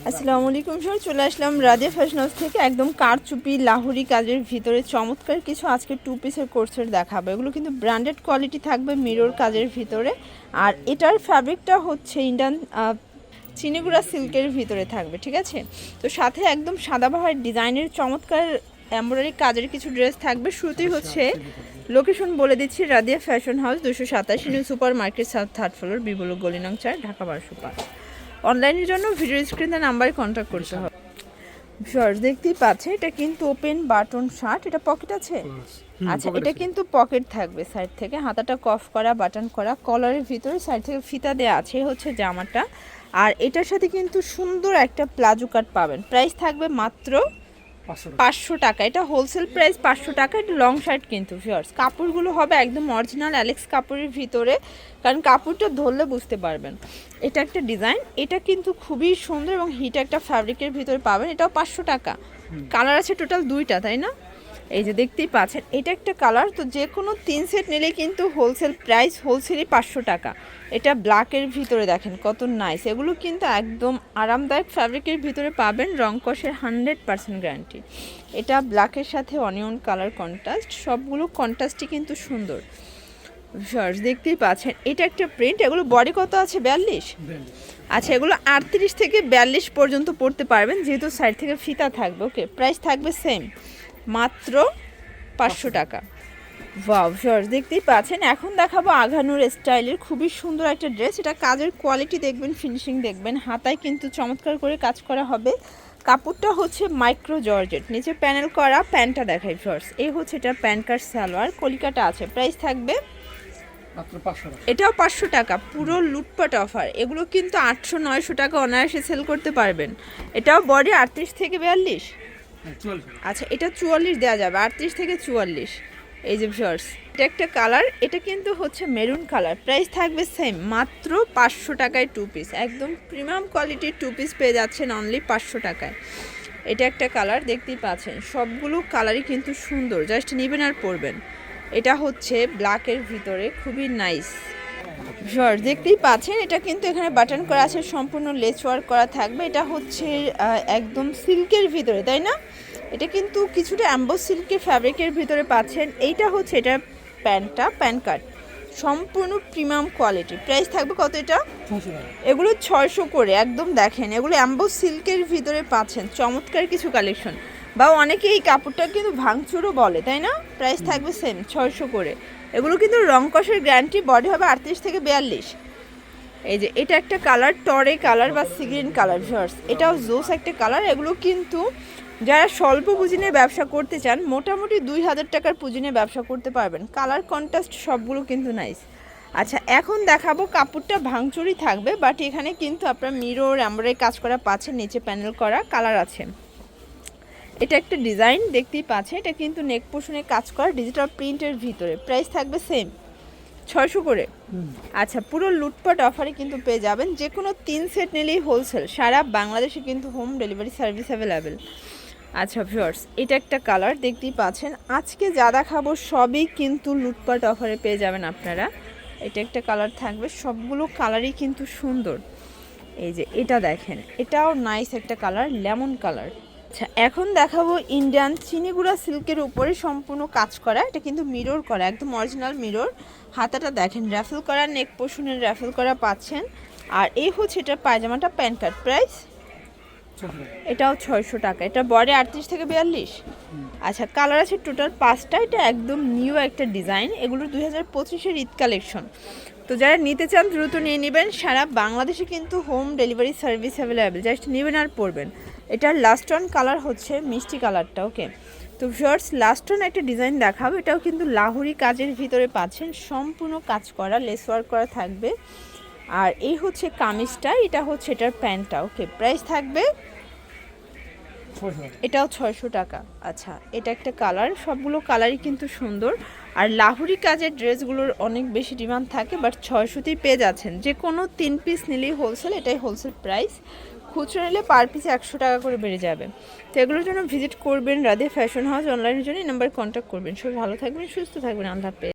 আসসালামু আলাইকুম স্যার, চলে আসলাম রাদিয়া ফ্যাশন হাউস থেকে। একদম কারচুপি লাহুরি কাজের ভিতরে চমৎকার কিছু আজকে 2 পিসের কোর্সের দেখাবো। এগুলো কিন্তু ব্র্যান্ডেড কোয়ালিটি থাকবে, মিরর কাজের ভিতরে। আর এটার ফ্যাব্রিকটা হচ্ছে ইন্ডিয়ান চিনিগুড়া সিল্কের ভিতরে থাকবে, ঠিক আছে। তো সাথে একদম সাদাবাহার ডিজাইনের চমৎকার এমব্রয়ডারি কাজের কিছু ড্রেস থাকবে। শুরুতেই হচ্ছে লোকেশন বলে দিচ্ছি, Radia fashion house 287 new super market, south 3rd floor, বিবল গলি নং 4, ঢাকা 1205। অনলাইনের জন্য ভিডিও স্ক্রিনে নাম্বারে কন্ট্যাক্ট করতে হবে। ভিউয়ার্স দেখতেই পাচ্ছে, এটা কিন্তু ওপেন বাটন শার্ট। এটা পকেট আছে? আচ্ছা, এটা কিন্তু পকেট থাকবে সাইড থেকে, হাতাটা কফ করা, বাটন করা, কলারের ভিতরে সাইড থেকে ফিতা দেওয়া আছে, হচ্ছে জামাটা। আর এটার সাথে কিন্তু সুন্দর একটা প্লাজো কাট পাবেন। প্রাইস থাকবে মাত্র 500 টাকা। এটা হোলসেল প্রাইস 500 টাকা। এটা লং শার্ট কিন্তু ভিউয়ার্স, কাপড়গুলো হবে একদম অরিজিনাল অ্যালেক্স কাপড়ের ভিতরে, কারণ কাপড়টা ধরলে বুঝতে পারবেন। এটা একটা ডিজাইন, এটা কিন্তু খুবই সুন্দর এবং হিট একটা ফ্যাব্রিকের ভিতরে পাবেন। এটাও 500 টাকা। কালার আছে টোটাল 2টা, তাই না? এই যে দেখতেই পাচ্ছেন, এটা একটা কালার। তো যে কোনো 3 সেট নিলে কিন্তু হোলসেল প্রাইস, হোলসেলই 500 টাকা। এটা ব্ল্যাকের ভিতরে দেখেন কত নাইস। এগুলো কিন্তু একদম আরামদায়ক ফ্যাব্রিকের ভিতরে পাবেন, রং কষের 100% গ্যারান্টি। এটা ব্ল্যাকের সাথে অনিয়ন কালার কন্ট্রাস্ট, সবগুলো কন্ট্রাস্টই কিন্তু সুন্দর। ভিউয়ার্স দেখতেই পাচ্ছেন, এটা একটা প্রিন্ট। এগুলো বডি কত আছে? 42। আচ্ছা, এগুলো 38 থেকে 42 পর্যন্ত পড়তে পারবেন, যেহেতু সাইড থেকে ফিতা থাকবে। ওকে, প্রাইস থাকবে সেম, মাত্র 500 টাকা। ওয়াও ভিউয়ার্স দেখতেই পাচ্ছেন, এখন দেখাবো আঘানুর স্টাইলের খুবই সুন্দর একটা ড্রেস। এটা কাজের কোয়ালিটি দেখবেন, ফিনিশিং দেখবেন, হাতায় কিন্তু চমৎকার করে কাজ করা হবে। কাপড়টা হচ্ছে মাইক্রো জর্জেট, নিচে প্যানেল করা। প্যান্টটা দেখাই ভিউয়ার্স, এই হচ্ছে এটা প্যান্ট কাট সালোয়ার, কলিকাটা আছে। প্রাইস থাকবে এটাও 500 টাকা। পুরো লুটপাট অফার। এগুলো কিন্তু 800-900 টাকা অনায়াসে সেল করতে পারবেন। এটাও বডি 38 থেকে 42। আচ্ছা, এটা 44 দেওয়া যাবে, 38 থেকে 44। এই যে ভিউয়ার্স, এটা একটা কালার, এটা কিন্তু হচ্ছে মেরুন কালার। প্রাইস থাকবে সেম, মাত্র 500 টাকায় 2 পিস। একদম প্রিমিয়াম কোয়ালিটির 2 পিস পেয়ে যাচ্ছেন অনলি 500 টাকায়। এটা একটা কালার দেখতেই পাচ্ছেন, সবগুলো কালারই কিন্তু সুন্দর, জাস্ট নেবেন আর পরবেন। এটা হচ্ছে ব্ল্যাকের ভিতরে, খুবই নাইস। ভিউয়ার্স দেখতেই পাচ্ছেন, এটা কিন্তু এখানে বাটন করা আছে, সম্পূর্ণ লেস ওয়ার্ক করা থাকবে। এটা হচ্ছে একদম সিল্কের ভিতরে, তাই না? এটা কিন্তু কিছুটা অ্যাম্বোস সিল্কের ফ্যাব্রিকের ভিতরে পাচ্ছেন। এইটা হচ্ছে এটার প্যান্টটা, প্যান্ট কাট, সম্পূর্ণ প্রিমিয়াম কোয়ালিটি। প্রাইস থাকবে কত? এটা এগুলো 600 করে। একদম দেখেন, এগুলো অ্যাম্বোস সিল্কের ভিতরে পাচ্ছেন, চমৎকার কিছু কালেকশন। বা অনেকে এই কাপড়টা কিন্তু ভাঙচুরও বলে, তাই না? প্রাইস থাকবে সেম, 600 করে। এগুলো কিন্তু রং কষের গ্যারান্টি, বডি হবে 38 থেকে 42। এই যে এটা একটা কালার, টরে কালার বা সিগ্রিন কালার ভিউয়ার্স, এটাও জোস একটা কালার। এগুলো কিন্তু যারা স্বল্প পুঁজি নিয়ে ব্যবসা করতে চান, মোটামুটি 2000 টাকার পুঁজি নিয়ে ব্যবসা করতে পারবেন। কালার কন্ট্রাস্ট সবগুলো কিন্তু নাইস। আচ্ছা, এখন দেখাবো, কাপড়টা ভাঙচুরি থাকবে, বাট এখানে কিন্তু আপনার মিরর এমব্রয়ডারি কাজ করা পাচ্ছেন, নিচে প্যানেল করা, কালার আছে। এটা একটা ডিজাইন দেখতেই পাচ্ছেন, এটা কিন্তু নেক পোর্শনে কাজ করা ডিজিটাল প্রিন্টের ভিতরে। প্রাইস থাকবে সেম, 600 করে। আচ্ছা, পুরো লুটপাট অফারে কিন্তু পেয়ে যাবেন। যে কোনো 3 সেট নিলেই হোলসেল, সারা বাংলাদেশে কিন্তু হোম ডেলিভারি সার্ভিস অ্যাভেলেবেল। আচ্ছা ভিউয়ার্স, এটা একটা কালার দেখতেই পাচ্ছেন। আজকে যা দেখাবো সবই কিন্তু লুটপাট অফারে পেয়ে যাবেন আপনারা। এটা একটা কালার থাকবে, সবগুলো কালারই কিন্তু সুন্দর। এই যে এটা দেখেন, এটাও নাইস একটা কালার, লেমন কালার। আচ্ছা, এখন দেখাবো ইন্ডিয়ান চিনিগুড়া সিল্কের উপরে সম্পূর্ণ কাজ করা। এটা কিন্তু মিরর করা, একদম অরিজিনাল মিরর। হাতাটা দেখেন র্যাফেল করা, নেক পোর্শনের র্যাফেল করা পাচ্ছেন। আর এই হচ্ছে এটা পায়জামাটা, প্যান্ট কাট। প্রাইস এটাও 600 টাকা। এটা বডি 38 থেকে 42। আচ্ছা, কালার আছে টোটাল 5টা। এটা একদম নিউ একটা ডিজাইন, এগুলো 2025-এর ঈদ কালেকশন। তো যারা নিতে চান দ্রুত নিয়ে নেবেন, সারা বাংলাদেশে কিন্তু home delivery service available, just নেবেন আর পরবেন। এটার লাস্ট অন কালার হচ্ছে মিষ্টি কালারটা। ওকে, তো ভিউয়ার্স লাস্ট অন একটা ডিজাইন দেখাবো। এটাও কিন্তু লাহুরি কাজের ভিতরে পাচ্ছেন, সম্পূর্ণ কাজ করা, লেস ওয়ার্ক করা থাকবে। আর এই হচ্ছে কামিজটা, এটা হচ্ছে এটার প্যান্টটা। ওকে, প্রাইস থাকবে এটাও 600 টাকা। আচ্ছা, এটা একটা কালার, সবগুলো কালারই কিন্তু সুন্দর। আর লাহুরি কাজের ড্রেসগুলোর অনেক বেশি ডিমান্ড থাকে, বাট 600তেই পেয়ে যাচ্ছেন। যে কোনো 3 পিস নিলেই হোলসেল, এটাই হোলসেল প্রাইস। খুচরো নিলে পার পিস 100 টাকা করে বেড়ে যাবে। তো এগুলোর জন্য ভিজিট করবেন রাদিয়া ফ্যাশন হাউস। অনলাইনের জন্য এই নাম্বারে কন্ট্যাক্ট করবেন। সবাই ভালো থাকবেন, সুস্থ থাকবেন। আল্লাহ হাফেজ।